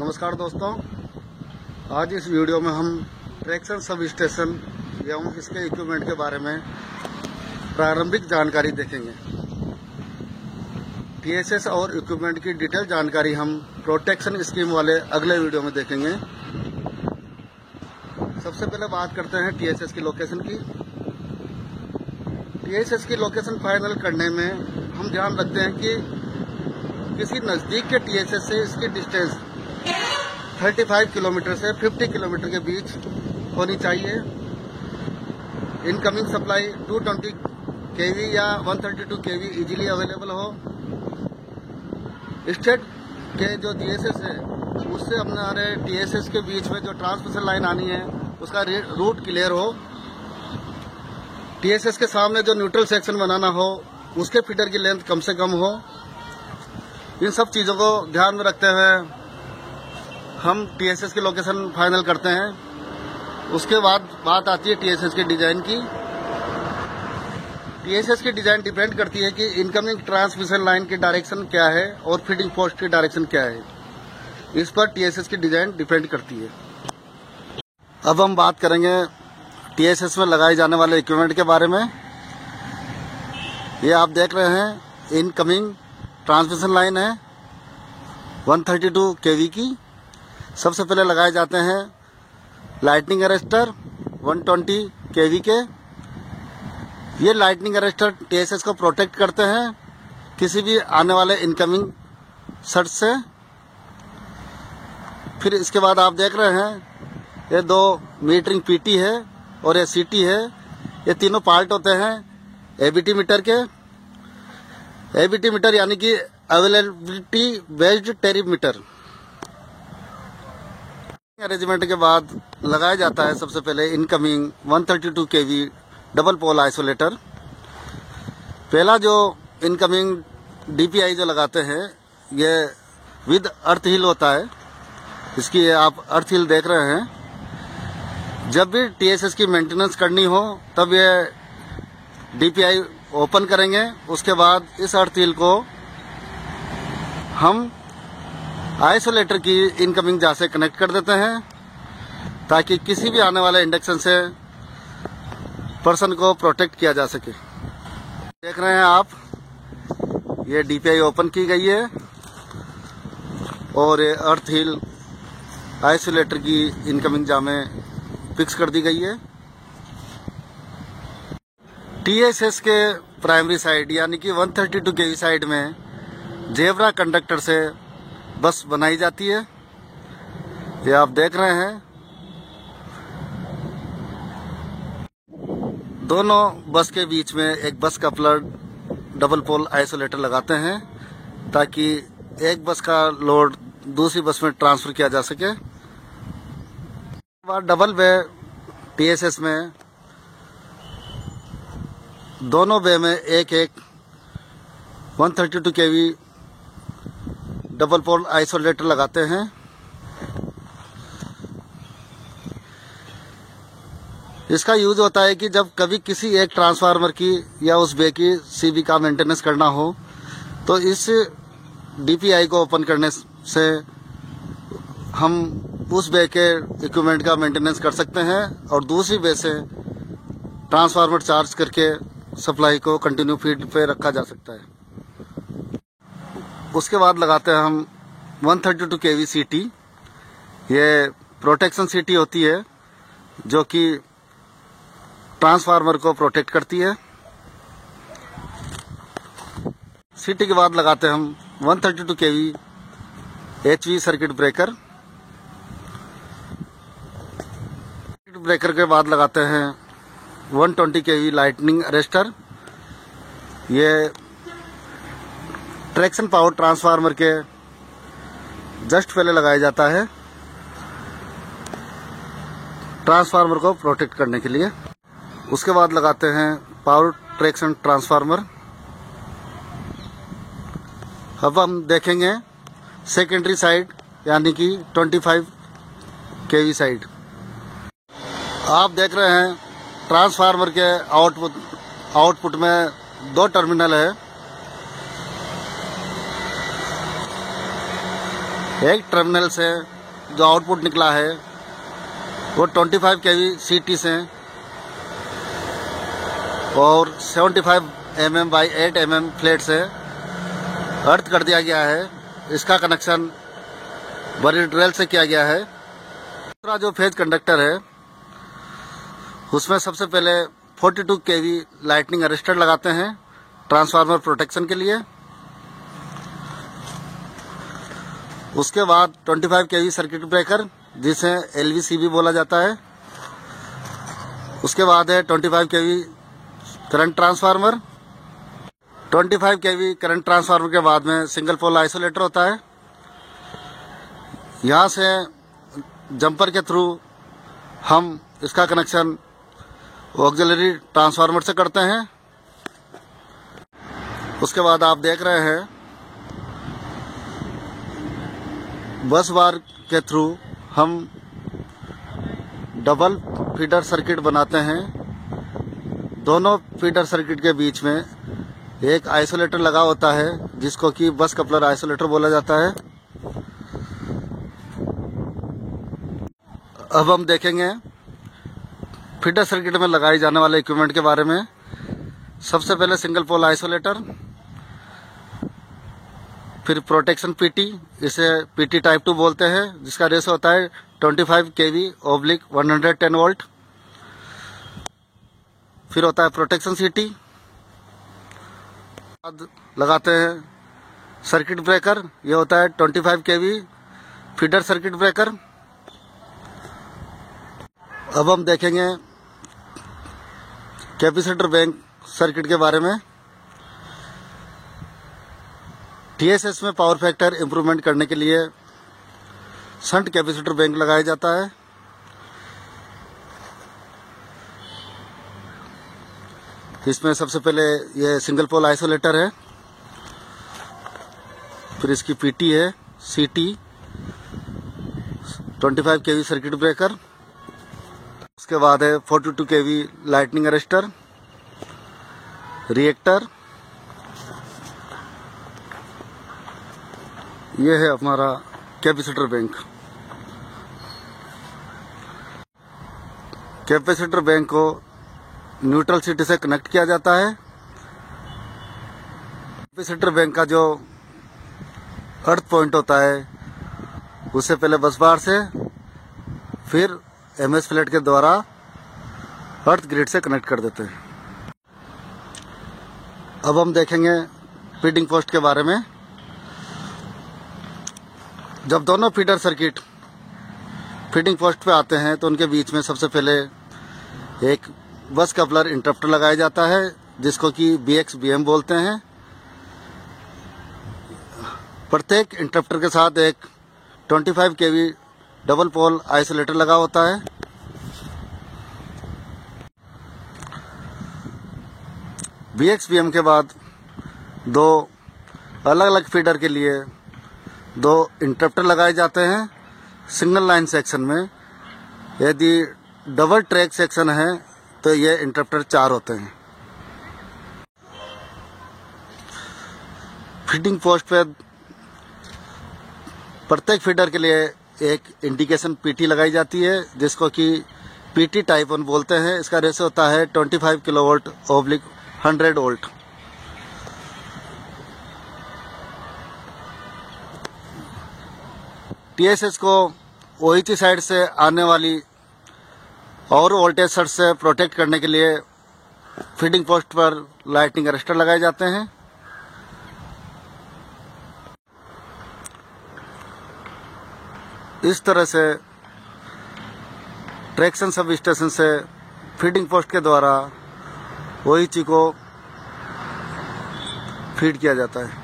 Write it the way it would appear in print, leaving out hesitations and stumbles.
नमस्कार दोस्तों, आज इस वीडियो में हम ट्रैक्शन सब स्टेशन एवं इसके इक्विपमेंट के बारे में प्रारंभिक जानकारी देखेंगे। टीएसएस और इक्विपमेंट की डिटेल जानकारी हम प्रोटेक्शन स्कीम वाले अगले वीडियो में देखेंगे। सबसे पहले बात करते हैं टीएसएस की लोकेशन की। टीएसएस की लोकेशन फाइनल करने में हम ध्यान रखते हैं कि किसी नज़दीक के टीएसएस से इसकी डिस्टेंस 35 किलोमीटर से 50 किलोमीटर के बीच होनी चाहिए। इनकमिंग सप्लाई 220 केवी या 132 केवी इजीली अवेलेबल हो। स्टेट के जो टीएसएस है उससे हमारे टीएसएस के बीच में जो ट्रांसमिशन लाइन आनी है उसका रूट क्लियर हो। टीएसएस के सामने जो न्यूट्रल सेक्शन बनाना हो उसके फीडर की लेंथ कम से कम हो। इन सब चीज़ों को ध्यान में रखते हुए हम टीएसएस की लोकेशन फाइनल करते हैं। उसके बाद बात आती है टीएसएस की डिजाइन की। टीएसएस की डिजाइन डिपेंड करती है कि इनकमिंग ट्रांसमिशन लाइन की डायरेक्शन क्या है और फीडिंग पोस्ट की डायरेक्शन क्या है। इस पर टीएसएस की डिजाइन डिपेंड करती है। अब हम बात करेंगे टीएसएस में लगाए जाने वाले इक्विपमेंट के बारे में। ये आप देख रहे हैं इनकमिंग ट्रांसमिशन लाइन है 132 केवी की। सबसे पहले लगाए जाते हैं लाइटनिंग अरेस्टर 120 केवी के। ये लाइटनिंग अरेस्टर टीएसएस को प्रोटेक्ट करते हैं किसी भी आने वाले इनकमिंग सर्ट से। फिर इसके बाद आप देख रहे हैं ये दो मीटरिंग पीटी है और ये सीटी है। ये तीनों पार्ट होते हैं एबीटी मीटर के। एबीटी मीटर यानी कि availability based tariff meter. Arrangement के बाद लगाया जाता है सबसे पहले incoming 132 KV double pole isolator. पहला जो इनकमिंग डीपीआई जो लगाते हैं ये विद अर्थ हिल होता है। इसकी आप अर्थ हिल देख रहे हैं। जब भी टीएसएस की मेंटेनेंस करनी हो तब ये डीपीआई ओपन करेंगे। उसके बाद इस अर्थ हिल को हम आइसोलेटर की इनकमिंग जार से कनेक्ट कर देते हैं ताकि किसी भी आने वाले इंडक्शन से पर्सन को प्रोटेक्ट किया जा सके। देख रहे हैं आप ये डीपीआई ओपन की गई है और ये अर्थ हिल आइसोलेटर की इनकमिंग जार में फिक्स कर दी गई है। टीएसएस के प्राइमरी साइड यानी कि 132 केवी साइड में जेब्रा कंडक्टर से बस बनाई जाती है। ये आप देख रहे हैं। दोनों बस के बीच में एक बस कपलर डबल पोल आइसोलेटर लगाते हैं ताकि एक बस का लोड दूसरी बस में ट्रांसफर किया जा सके। डबल बे टीएसएस में दोनों बे में एक 132 केवी डबल पोल आइसोलेटर लगाते हैं। इसका यूज होता है कि जब कभी किसी एक ट्रांसफार्मर की या उस बे की सीबी का मेंटेनेंस करना हो तो इस डीपीआई को ओपन करने से हम उस बे के इक्विपमेंट का मेंटेनेंस कर सकते हैं और दूसरी बे से ट्रांसफार्मर चार्ज करके सप्लाई को कंटिन्यू फीड पे रखा जा सकता है। उसके बाद लगाते हैं हम 132 केवी सीटी। ये प्रोटेक्शन सीटी होती है जो कि ट्रांसफार्मर को प्रोटेक्ट करती है। सीटी के बाद लगाते हैं हम 132 KV HV circuit breaker. Circuit breaker के बाद लगाते हैं 120 केवी लाइटनिंग अरेस्टर। ये ट्रैक्शन पावर ट्रांसफार्मर के जस्ट पहले लगाया जाता है ट्रांसफार्मर को प्रोटेक्ट करने के लिए। उसके बाद लगाते हैं पावर ट्रैक्शन ट्रांसफार्मर। अब हम देखेंगे सेकेंडरी साइड यानी कि 25 केवी साइड। आप देख रहे हैं ट्रांसफार्मर के आउटपुट में दो टर्मिनल है। एक टर्मिनल से जो आउटपुट निकला है वो 25 kV CT से और 75 mm बाई 8 mm फ्लेट से अर्थ कर दिया गया है। इसका कनेक्शन बड़ी ड्रिल से किया गया है। दूसरा जो फेज कंडक्टर है उसमें सबसे पहले 42 kV लाइटनिंग अरेस्टर लगाते हैं ट्रांसफार्मर प्रोटेक्शन के लिए। उसके बाद 25 kV सर्किट ब्रेकर जिसे LVCB बोला जाता है। उसके बाद है 25 kV current transformer. 25 kV current transformer के बाद में सिंगल पोल आइसोलेटर होता है। यहाँ से जंपर के थ्रू हम इसका कनेक्शन ऑक्सिलरी ट्रांसफार्मर से करते हैं। उसके बाद आप देख रहे हैं बस बार के थ्रू हम डबल फीडर सर्किट बनाते हैं। दोनों फीडर सर्किट के बीच में एक आइसोलेटर लगा होता है जिसको कि बस कपलर आइसोलेटर बोला जाता है। अब हम देखेंगे फीडर सर्किट में लगाए जाने वाले इक्विपमेंट के बारे में। सबसे पहले सिंगल पोल आइसोलेटर, फिर प्रोटेक्शन PT, इसे PT टाइप 2 बोलते हैं, जिसका रेशो होता है 25 kV/110 वोल्ट। फिर होता है प्रोटेक्शन CT। बाद लगाते हैं सर्किट ब्रेकर, ये होता है 25 kV फीडर सर्किट ब्रेकर। अब हम देखेंगे कैपेसिटर बैंक सर्किट के बारे में। TSS में पावर फैक्टर इंप्रूवमेंट करने के लिए शंट कैपेसिटर बैंक लगाया जाता है। इसमें सबसे पहले ये सिंगल पोल आइसोलेटर है, फिर इसकी PT है, CT, 25 kV सर्किट ब्रेकर। उसके बाद है 42 kV लाइटनिंग अरेस्टर, रिएक्टर। ये है हमारा कैपेसिटर बैंक। कैपेसिटर बैंक को न्यूट्रल CT से कनेक्ट किया जाता है। कैपेसिटर बैंक का जो अर्थ पॉइंट होता है उससे पहले बस बार से, फिर MS फ्लैट के द्वारा अर्थ ग्रिड से कनेक्ट कर देते हैं। अब हम देखेंगे फीडिंग पोस्ट के बारे में। जब दोनों फीडर सर्किट फीडिंग पोस्ट पे आते हैं तो उनके बीच में सबसे पहले एक बस कपलर इंटरप्टर लगाया जाता है जिसको कि BX/BM बोलते हैं। प्रत्येक इंटरप्टर के साथ एक 25 kV डबल पोल आइसोलेटर लगा होता है। BX/BM के बाद दो अलग अलग फीडर के लिए दो इंटरप्टर लगाए जाते हैं सिंगल लाइन सेक्शन में। यदि डबल ट्रैक सेक्शन है तो ये इंटरप्टर 4 होते हैं। फीडिंग पोस्ट पे प्रत्येक फीडर के लिए एक इंडिकेशन PT लगाई जाती है जिसको कि PT टाइप 1 बोलते हैं। इसका रेशो होता है 25 kV/100 वोल्ट। TSS को OHE साइड से आने वाली और वोल्टेज सर्ज से प्रोटेक्ट करने के लिए फीडिंग पोस्ट पर लाइटनिंग अरेस्टर लगाए जाते हैं। इस तरह से ट्रैक्शन सब स्टेशन से फीडिंग पोस्ट के द्वारा OHE को फीड किया जाता है।